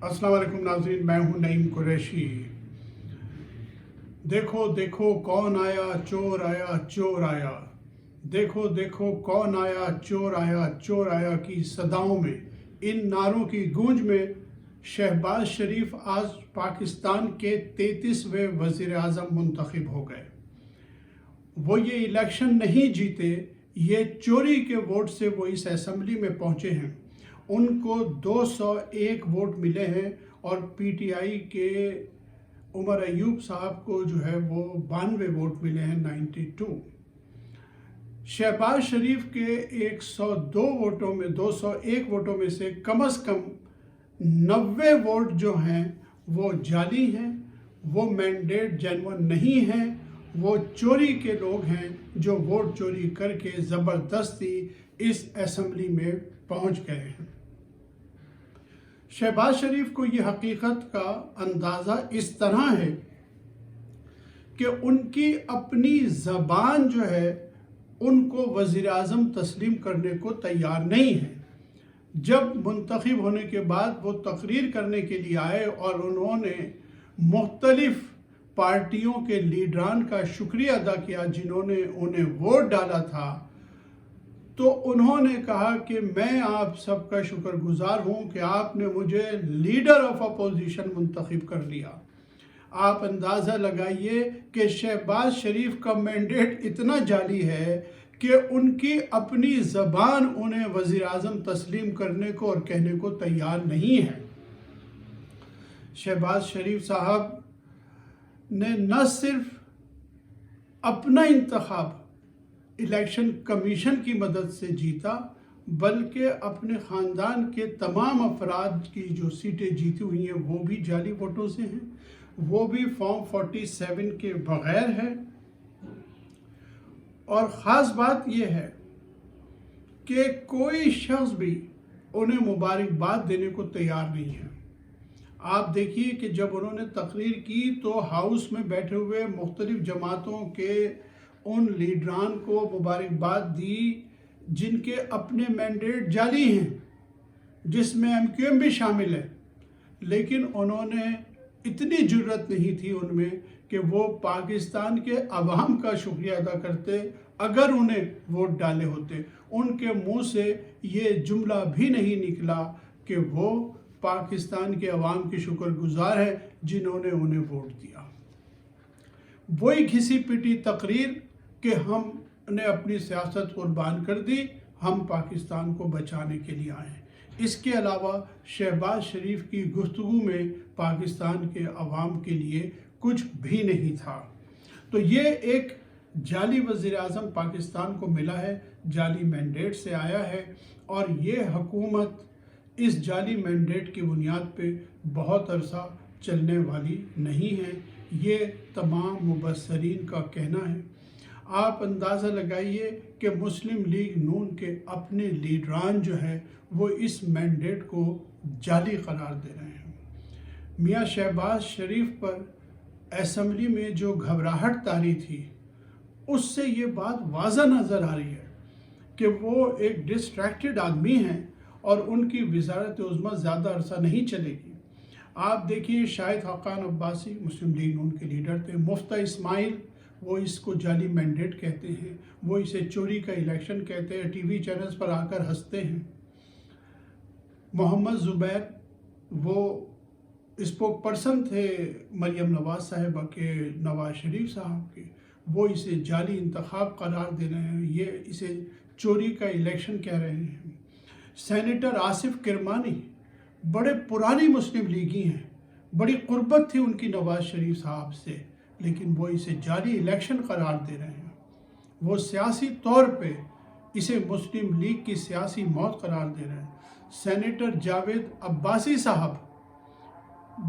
अस्सलाम वालेकुम नाज़रीन, मैं हूं नईम कुरैशी। देखो देखो कौन आया, चोर आया, चोर आया। देखो देखो कौन आया, चोर आया, चोर आया की सदाओं में, इन नारों की गूंज में शहबाज शरीफ आज पाकिस्तान के 33वें वज़ीर आज़म मुंतखब हो गए। वो ये इलेक्शन नहीं जीते, ये चोरी के वोट से वो इस असेंबली में पहुंचे हैं। उनको 201 वोट मिले हैं और पीटीआई के उमर अयूब साहब को जो है वो 92 वोट मिले हैं, 92। शहबाज शरीफ के 102 वोटों में 201 वोटों में से कम 90 वोट जो हैं वो जाली हैं, वो मैंडेट जेन्युइन नहीं हैं, वो चोरी के लोग हैं जो वोट चोरी करके ज़बरदस्ती इस असेंबली में पहुंच गए हैं। शहबाज शरीफ को ये हकीकत का अंदाज़ा इस तरह है कि उनकी अपनी ज़बान जो है उनको वज़ीर आज़म तस्लीम करने को तैयार नहीं है। जब मुंतखब होने के बाद वो तकरीर करने के लिए आए और उन्होंने मुख्तलिफ पार्टियों के लीडरान का शुक्रिया अदा किया जिन्होंने उन्हें वोट डाला था, तो उन्होंने कहा कि मैं आप सबका शुक्रगुजार हूं कि आपने मुझे लीडर ऑफ अपोजिशन मुंतखब कर लिया। आप अंदाज़ा लगाइए कि शहबाज शरीफ का मैंडेट इतना जाली है कि उनकी अपनी ज़बान उन्हें वज़ीर आज़म तस्लीम करने को और कहने को तैयार नहीं है। शहबाज शरीफ साहब ने न सिर्फ अपना इंतखाब इलेक्शन कमीशन की मदद से जीता, बल्कि अपने ख़ानदान के तमाम अफराद की जो सीटें जीती हुई हैं वो भी जाली वोटों से हैं, वो भी फॉर्म 47 के बग़ैर है। और ख़ास बात यह है कि कोई शख्स भी उन्हें मुबारकबाद देने को तैयार नहीं है। आप देखिए कि जब उन्होंने तकरीर की तो हाउस में बैठे हुए मुख्तलिफ जमातों के उन लीडरान को मुबारकबाद दी जिनके अपने मैंडेट जाली हैं, जिसमें MQM भी शामिल है, लेकिन उन्होंने इतनी जुर्रत नहीं थी उनमें कि वो पाकिस्तान के अवाम का शुक्रिया अदा करते अगर उन्हें वोट डाले होते। उनके मुंह से ये जुमला भी नहीं निकला कि वो पाकिस्तान के अवाम के शुक्रगुजार हैं जिन्होंने उन्हें वोट दिया। वही घिसी पिटी तकरीर कि हमने अपनी सियासत कुर्बान कर दी, हम पाकिस्तान को बचाने के लिए आए हैं। इसके अलावा शहबाज शरीफ की गुफ्तगू में पाकिस्तान के अवाम के लिए कुछ भी नहीं था। तो ये एक जाली वज़ीर आज़म पाकिस्तान को मिला है, जाली मैंडेट से आया है, और ये हुकूमत इस जाली मैंडेट की बुनियाद पे बहुत अरसा चलने वाली नहीं है। ये तमाम मुबस्सरीन का कहना है। आप अंदाज़ा लगाइए कि मुस्लिम लीग नून के अपने लीडरान जो है वो इस मैंडेट को जाली करार दे रहे हैं। मियाँ शहबाज शरीफ पर असेंबली में जो घबराहट तारी थी उससे ये बात वाज़ह नज़र आ रही है कि वो एक डिस्ट्रैक्टेड आदमी हैं और उनकी वज़ारत उज़्मा ज़्यादा अरसा नहीं चलेगी। आप देखिए शाहिद खाकान अब्बासी मुस्लिम लीग नून के लीडर थे, मुफ्ता इस्माइल वो इसको जाली मैंडेट कहते हैं, वो इसे चोरी का इलेक्शन कहते हैं, टीवी चैनल्स पर आकर हंसते हैं। मोहम्मद ज़ुबैर वो स्पोक पर्सन थे मरियम नवाज़ साहिबा के, नवाज़ शरीफ साहब के, वो इसे जाली इंतखाब करार दे रहे हैं, ये इसे चोरी का इलेक्शन कह रहे हैं। सेनेटर आसिफ किरमानी बड़े पुरानी मुस्लिम लीगी हैं, बड़ी कुर्बत थी उनकी नवाज़ शरीफ साहब से, लेकिन वो इसे जाली इलेक्शन करार दे रहे हैं। वो सियासी तौर पे इसे मुस्लिम लीग की सियासी मौत करार दे रहे हैं। सेनेटर जावेद अब्बासी साहब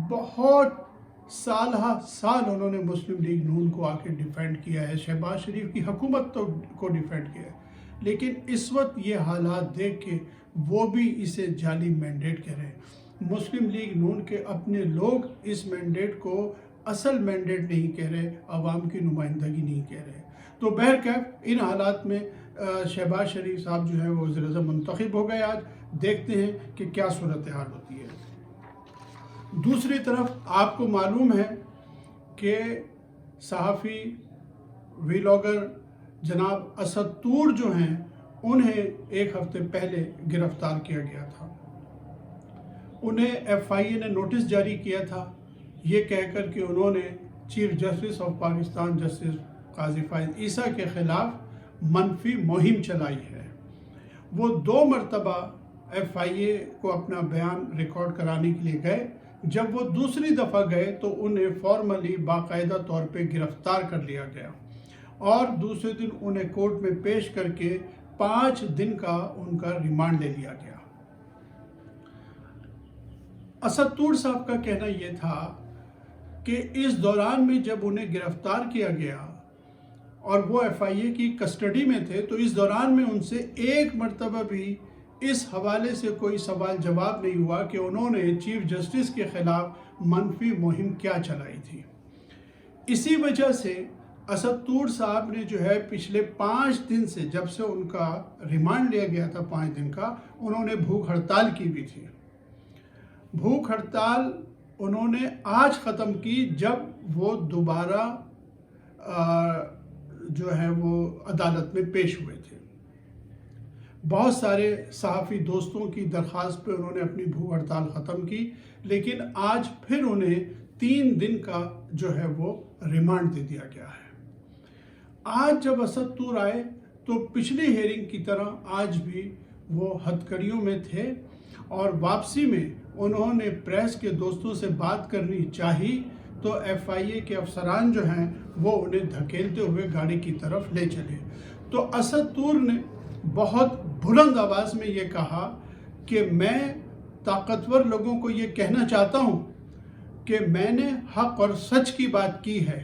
बहुत साल उन्होंने मुस्लिम लीग नून को आके डिफेंड किया है, शहबाज शरीफ की हुकूमत को डिफेंड किया है, लेकिन इस वक्त ये हालात देख के वो भी इसे जाली मैंडेट कह रहे हैं। मुस्लिम लीग नून के अपने लोग इस मैंडेट को असल मैंडेट नहीं कह रहे, अवाम की नुमाइंदगी नहीं कह रहे। तो बहरकैफ इन हालात में शहबाज शरीफ साहब जो है वो वज़ीर आज़म मुंतखब हो गए। आज देखते हैं कि क्या सूरत हाल होती है। दूसरी तरफ आपको मालूम है कि सहाफ़ी व्लॉगर जनाब असद तूर जो हैं उन्हें एक हफ्ते पहले गिरफ्तार किया गया था। उन्हें FIA ने नोटिस जारी किया था ये कहकर कि उन्होंने chief justice of Pakistan justice Qazi Faez Isa के ख़िलाफ़ मनफी मुहिम चलाई है। वो 2 मरतबा FIA को अपना बयान रिकॉर्ड कराने के लिए गए। जब वो दूसरी दफ़ा गए तो उन्हें फॉर्मली बाकायदा तौर पे गिरफ्तार कर लिया गया और दूसरे दिन उन्हें कोर्ट में पेश करके 5 दिन का उनका रिमांड ले लिया गया। असद तूर साहब का कहना यह था कि इस दौरान में जब उन्हें गिरफ्तार किया गया और वो FIA की कस्टडी में थे तो इस दौरान में उनसे एक मरतबा भी इस हवाले से कोई सवाल जवाब नहीं हुआ कि उन्होंने चीफ जस्टिस के ख़िलाफ़ मनफी मुहिम क्या चलाई थी। इसी वजह से असद तूर साहब ने जो है पिछले 5 दिन से, जब से उनका रिमांड लिया गया था 5 दिन का, उन्होंने भूख हड़ताल की भी थी। भूख हड़ताल उन्होंने आज ख़त्म की जब वो दोबारा जो है वो अदालत में पेश हुए थे। बहुत सारे सहाफ़ी दोस्तों की दरख्वास्त पे उन्होंने अपनी भूख हड़ताल ख़त्म की, लेकिन आज फिर उन्हें 3 दिन का जो है वो रिमांड दे दिया गया है। आज जब असद तूर आए तो पिछली हेयरिंग की तरह आज भी वो हथकड़ियों में थे और वापसी में उन्होंने प्रेस के दोस्तों से बात करनी चाही तो FIA के अफसरान जो हैं वो उन्हें धकेलते हुए गाड़ी की तरफ ले चले। तो असद तूर ने बहुत बुलंद आवाज़ में ये कहा कि मैं ताकतवर लोगों को ये कहना चाहता हूँ कि मैंने हक और सच की बात की है,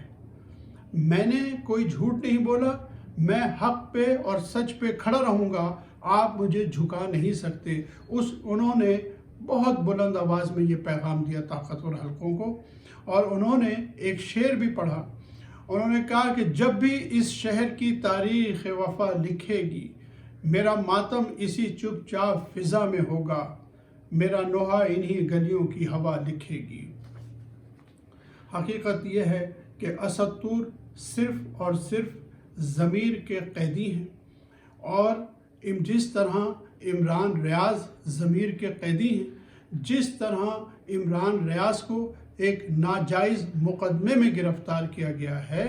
मैंने कोई झूठ नहीं बोला, मैं हक पे और सच पे खड़ा रहूँगा, आप मुझे झुका नहीं सकते। उन्होंने बहुत बुलंद आवाज़ में ये पैगाम दिया ताकतवर हलकों को और उन्होंने एक शेर भी पढ़ा। उन्होंने कहा कि जब भी इस शहर की तारीख़ वफ़ा लिखेगी, मेरा मातम इसी चुपचाप फिज़ा में होगा, मेरा नोहा इन्हीं गलियों की हवा लिखेगी। हकीकत यह है कि असद तूर सिर्फ़ और सिर्फ ज़मीर के कैदी हैं और जिस तरह इमरान रियाज़ ज़मीर के कैदी हैं, जिस तरह इमरान रियाज़ को एक नाजायज़ मुकदमे में गिरफ़्तार किया गया है,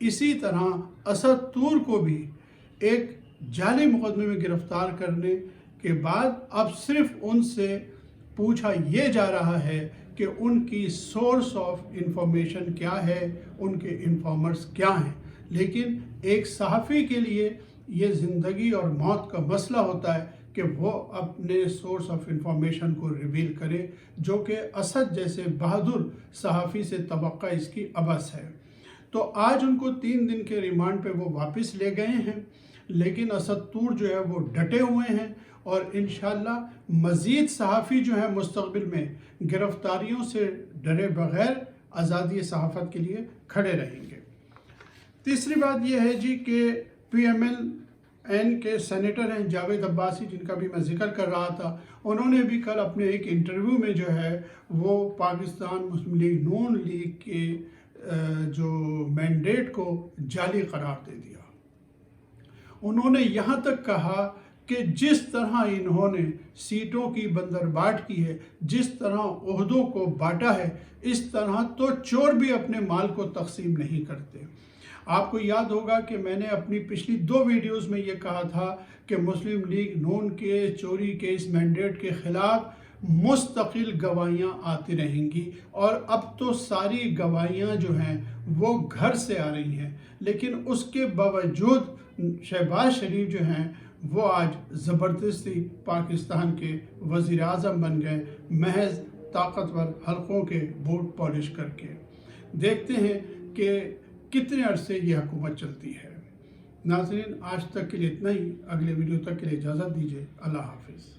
इसी तरह असद तूर को भी एक जाली मुकदमे में गिरफ़्तार करने के बाद अब सिर्फ उनसे पूछा ये जा रहा है कि उनकी सोर्स ऑफ इंफॉर्मेशन क्या है, उनके इन्फॉर्मर्स क्या हैं। लेकिन एक सहाफ़ी के लिए ये ज़िंदगी और मौत का मसला होता है कि वो अपने सोर्स ऑफ इंफॉर्मेशन को रिवील करे, जो कि असद जैसे बहादुर सहाफ़ी से तवक्का इसकी अबस है। तो आज उनको 3 दिन के रिमांड पे वो वापस ले गए हैं, लेकिन असद तूर जो है वो डटे हुए हैं और इंशाअल्लाह मज़ीद सहाफ़ी जो है मुस्तक़बिल में गिरफ़्तारियों से डरे बग़ैर आज़ादी सहाफ़त के लिए खड़े रहेंगे। तीसरी बात यह है जी कि PMLN के सेनेटर हैं जावेद अब्बासी, जिनका भी मैं जिक्र कर रहा था, उन्होंने भी कल अपने एक इंटरव्यू में जो है वो पाकिस्तान मुस्लिम लीग नून लीग के जो मैंडेट को जाली करार दे दिया। उन्होंने यहाँ तक कहा कि जिस तरह इन्होंने सीटों की बंदरबाट की है, जिस तरह ओहदों को बांटा है, इस तरह तो चोर भी अपने माल को तकसीम नहीं करते। आपको याद होगा कि मैंने अपनी पिछली 2 वीडियोस में ये कहा था कि मुस्लिम लीग नून के चोरी के इस मैंडेट के ख़िलाफ़ मुस्तकिल गवाहियाँ आती रहेंगी और अब तो सारी गवाहियाँ जो हैं वो घर से आ रही हैं, लेकिन उसके बावजूद शहबाज शरीफ जो हैं वो आज ज़बरदस्ती पाकिस्तान के वज़ीर आज़म बन गए, महज ताकतवर हलकों के बूट पॉलिश करके। देखते हैं कि कितने अरसे ये हुकूमत चलती है। नाज़रीन, आज तक के लिए इतना ही। अगले वीडियो तक के लिए इजाज़त दीजिए। अल्लाह हाफ़िज़।